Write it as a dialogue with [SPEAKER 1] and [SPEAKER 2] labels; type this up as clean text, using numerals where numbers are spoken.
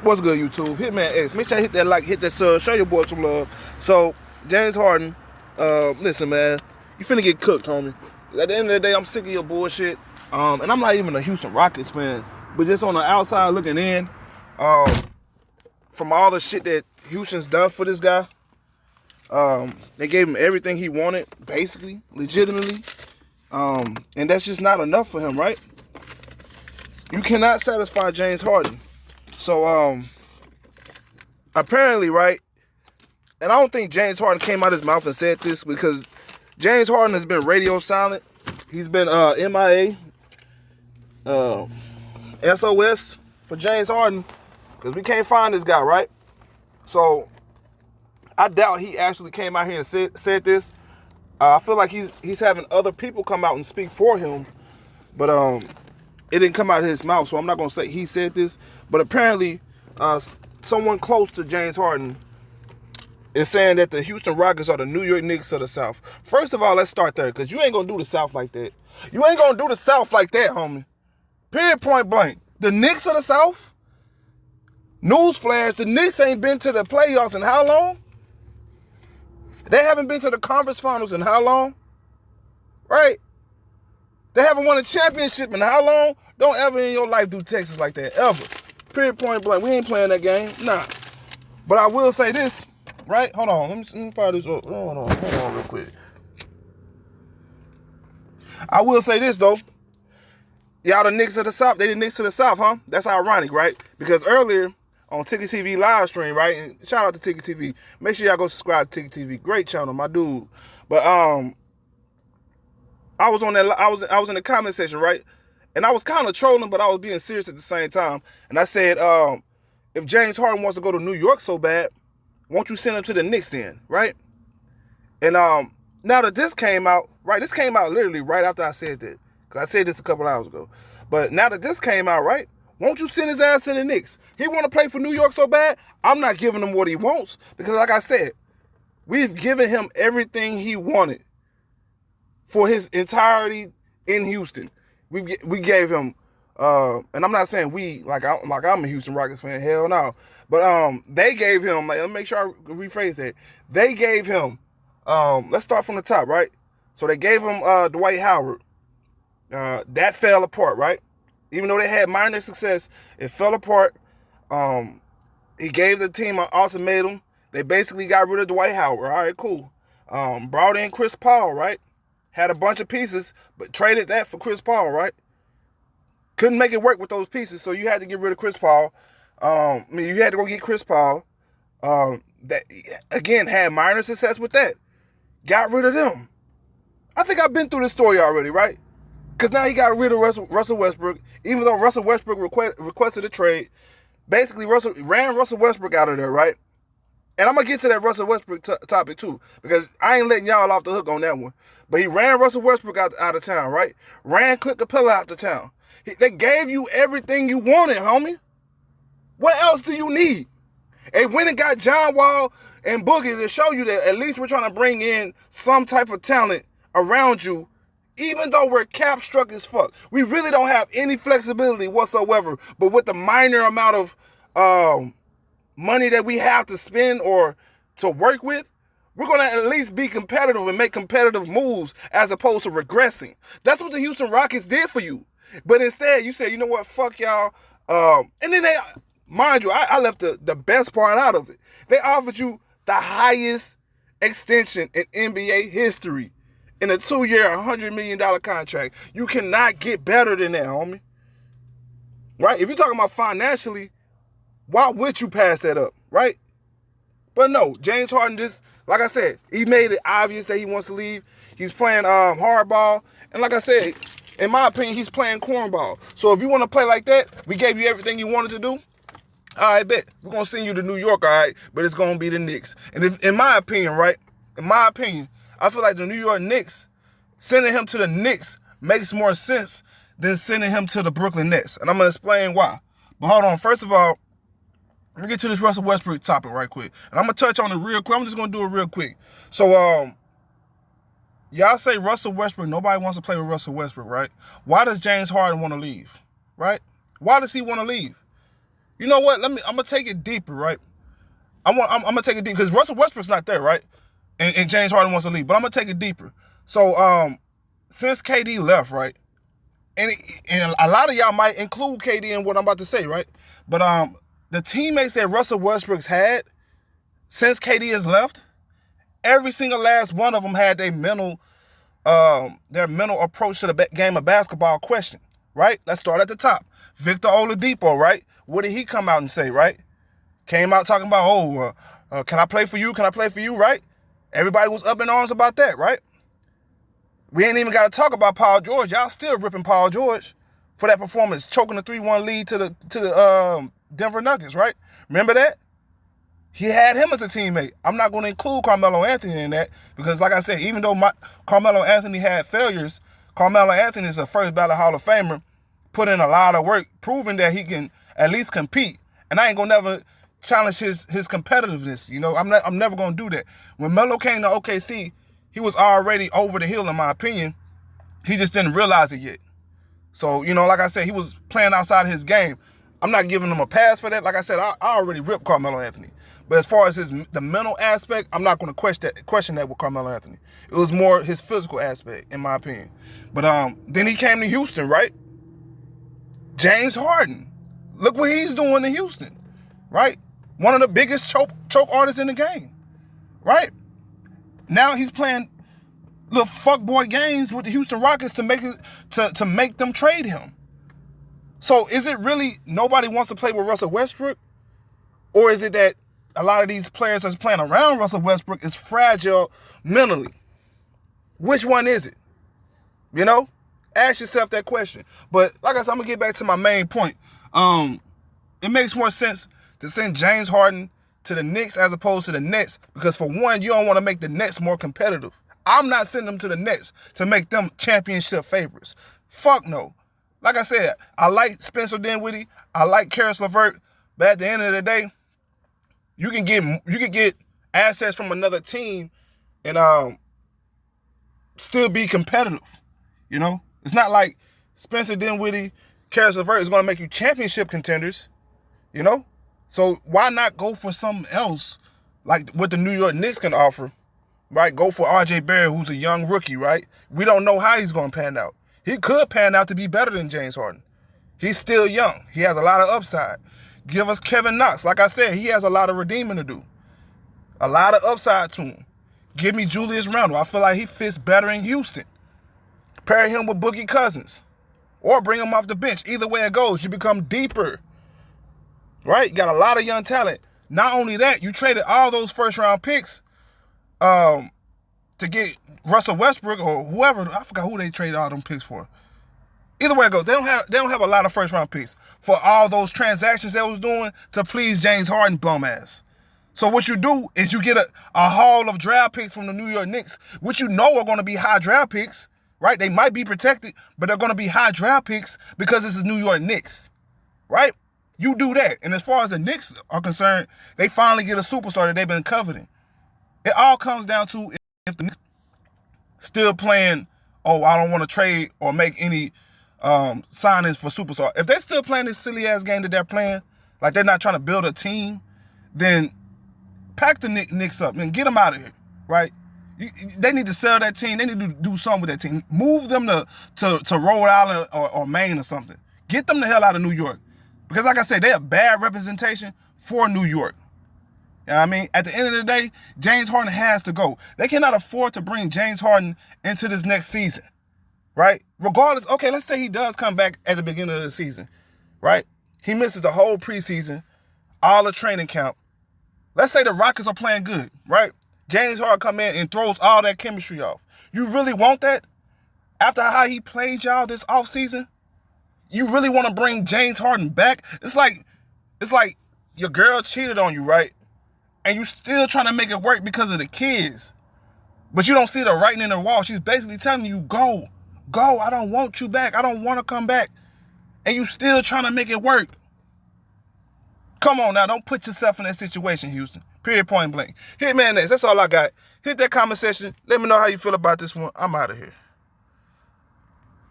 [SPEAKER 1] What's good, YouTube? Hitman X. Make sure you hit that like, hit that sub, show your boy some love. So, James Harden, listen, man, you finna get cooked, homie. At the end of the day, I'm sick of your bullshit. And I'm not even a Houston Rockets fan, but just on the outside looking in, um, from all the shit that Houston's done for this guy, they gave him everything he wanted, basically, legitimately. And that's just not enough for him, right? You cannot satisfy James Harden. So, apparently, right, and I don't think James Harden came out of his mouth and said this because James Harden has been radio silent. He's been MIA, SOS for James Harden because we can't find this guy, right? So, I doubt he actually came out here and said this. I feel like he's having other people come out and speak for him, but it didn't come out of his mouth, so I'm not going to say he said this. But apparently, someone close to James Harden is saying that the Houston Rockets are the New York Knicks of the South. First of all, let's start there, because you ain't going to do the South like that. You ain't going to do the South like that, homie. Period, point blank. The Knicks of the South? Newsflash, the Knicks ain't been to the playoffs in how long? They haven't been to the conference finals in how long? Right? They haven't won a championship in how long? Don't ever in your life do Texas like that, ever. Period, point blank. We ain't playing that game. Nah. But I will say this, right? Hold on. Let me fire this up. Hold on real quick. I will say this, though. Y'all the Knicks of the South. They the Knicks of the South, huh? That's ironic, right? Because earlier on Ticket TV live stream, right? And shout out to Ticket TV. Make sure y'all go subscribe to Ticket TV. Great channel, my dude. But I was on that. I was in the comment section, right? And I was kind of trolling, but I was being serious at the same time. And I said, if James Harden wants to go to New York so bad, won't you send him to the Knicks then, right? And now that this came out, right? This came out literally right after I said that, because I said this a couple hours ago. But now that this came out, right? Won't you send his ass to the Knicks? He want to play for New York so bad, I'm not giving him what he wants, because like I said, we've given him everything he wanted for his entirety in Houston. We gave him, and I'm not saying we, like I'm a Houston Rockets fan, hell no. But they gave him, like, let me make sure I rephrase that. They gave him, let's start from the top, right? So they gave him Dwight Howard. That fell apart, right? Even though they had minor success, it fell apart. He gave the team an ultimatum. They basically got rid of Dwight Howard. All right, cool. Brought in Chris Paul, right? Had a bunch of pieces, but traded that for Chris Paul, right? Couldn't make it work with those pieces, so you had to get rid of Chris Paul. You had to go get Chris Paul. That again had minor success with that. Got rid of them. I think I've been through this story already, right? Because now he got rid of Russell Westbrook, even though Russell Westbrook requested a trade. Basically, ran Russell Westbrook out of there, right? And I'm going to get to that Russell Westbrook topic too, because I ain't letting y'all off the hook on that one. But he ran Russell Westbrook out of town, right? Ran Clint Capella out of town. They gave you everything you wanted, homie. What else do you need? They went and got John Wall and Boogie to show you that at least we're trying to bring in some type of talent around you, even though we're cap struck as fuck. We really don't have any flexibility whatsoever. But with the minor amount of money that we have to spend or to work with, we're going to at least be competitive and make competitive moves as opposed to regressing. That's what the Houston Rockets did for you. But instead, you said, you know what, fuck y'all. And then they, mind you, I left the best part out of it. They offered you the highest extension in NBA history in a 2-year, $100 million contract. You cannot get better than that, homie. Right? If you're talking about financially, why would you pass that up, right? But no, James Harden just, like I said, he made it obvious that he wants to leave. He's playing hardball. And like I said, in my opinion, he's playing cornball. So if you want to play like that, we gave you everything you wanted to do. All right, bet. We're going to send you to New York, all right? But it's going to be the Knicks. And if, in my opinion, right, I feel like the New York Knicks, sending him to the Knicks makes more sense than sending him to the Brooklyn Nets. And I'm going to explain why. But hold on. First of all, let me get to this Russell Westbrook topic right quick. And I'm going to touch on it real quick. I'm just going to do it real quick. So, y'all say Russell Westbrook, nobody wants to play with Russell Westbrook, right? Why does James Harden want to leave, right? Why does he want to leave? You know what? I'm gonna take it deeper, right? I'm gonna take it deep because Russell Westbrook's not there, right? And James Harden wants to leave, but I'm gonna take it deeper. So since KD left, right, and a lot of y'all might include KD in what I'm about to say, right? But the teammates that Russell Westbrook's had since KD has left, every single last one of them had their mental approach to the game of basketball question, right? Let's start at the top. Victor Oladipo, right? What did he come out and say, right? Came out talking about, can I play for you? Can I play for you, right? Everybody was up in arms about that, right? We ain't even got to talk about Paul George. Y'all still ripping Paul George for that performance, choking the 3-1 lead to the Denver Nuggets, right? Remember that? He had him as a teammate. I'm not going to include Carmelo Anthony in that because, like I said, even though Carmelo Anthony had failures, Carmelo Anthony is a first ballot Hall of Famer, put in a lot of work, proving that he can at least compete. And I ain't going to never challenge his competitiveness. You know, I'm never going to do that. When Melo came to OKC, he was already over the hill, in my opinion. He just didn't realize it yet. So, you know, like I said, he was playing outside of his game. I'm not giving him a pass for that. Like I said, I already ripped Carmelo Anthony. But as far as the mental aspect, I'm not going to question that with Carmelo Anthony. It was more his physical aspect, in my opinion. But then he came to Houston, right? James Harden. Look what he's doing in Houston, right? One of the biggest choke artists in the game, right? Now he's playing little fuckboy games with the Houston Rockets to make them trade him. So is it really nobody wants to play with Russell Westbrook? Or is it that a lot of these players that's playing around Russell Westbrook is fragile mentally? Which one is it? You know? Ask yourself that question. But like I said, I'm going to get back to my main point. It makes more sense to send James Harden to the Knicks as opposed to the Nets because, for one, you don't want to make the Nets more competitive. I'm not sending them to the Nets to make them championship favorites. Fuck no. Like I said, I like Spencer Dinwiddie. I like Karis LeVert. But at the end of the day, you can get assets from another team and still be competitive. You know, it's not like Spencer Dinwiddie, Karis LeVert is going to make you championship contenders. You know, so why not go for something else like what the New York Knicks can offer? Right, go for R.J. Barrett, who's a young rookie. Right, we don't know how he's going to pan out. He could pan out to be better than James Harden. He's still young. He has a lot of upside. Give us Kevin Knox. Like I said, he has a lot of redeeming to do. A lot of upside to him. Give me Julius Randle. I feel like he fits better in Houston. Pair him with Boogie Cousins. Or bring him off the bench. Either way it goes, you become deeper. Right? You got a lot of young talent. Not only that, you traded all those first-round picks to get Russell Westbrook or whoever. I forgot who they traded all them picks for. Either way it goes, they don't have a lot of first-round picks for all those transactions they was doing to please James Harden bum ass. So what you do is you get a haul of draft picks from the New York Knicks, which you know are going to be high draft picks, right? They might be protected, but they're going to be high draft picks because this is New York Knicks, right? You do that. And as far as the Knicks are concerned, they finally get a superstar that they've been coveting. It all comes down to if the Knicks still playing, oh, I don't want to trade or make any signings for superstar. If they're still playing this silly-ass game that they're playing, like they're not trying to build a team, then pack the Knicks up and get them out of here, right? They need to sell that team. They need to do something with that team. Move them to Rhode Island or Maine or something. Get them the hell out of New York. Because like I said, they're a bad representation for New York. You know what I mean? At the end of the day, James Harden has to go. They cannot afford to bring James Harden into this next season, right? Regardless, okay, let's say he does come back at the beginning of the season, right? He misses the whole preseason, all the training camp. Let's say the Rockets are playing good, right? James Harden come in and throws all that chemistry off. You really want that? After how he played y'all this offseason? You really want to bring James Harden back? It's like your girl cheated on you, right? And you still trying to make it work because of the kids. But you don't see the writing in the wall. She's basically telling you, go. I don't want you back. I don't want to come back. And you still trying to make it work. Come on now. Don't put yourself in that situation, Houston. Period, point blank. Hit me next. That's all I got. Hit that comment section. Let me know how you feel about this one. I'm out of here.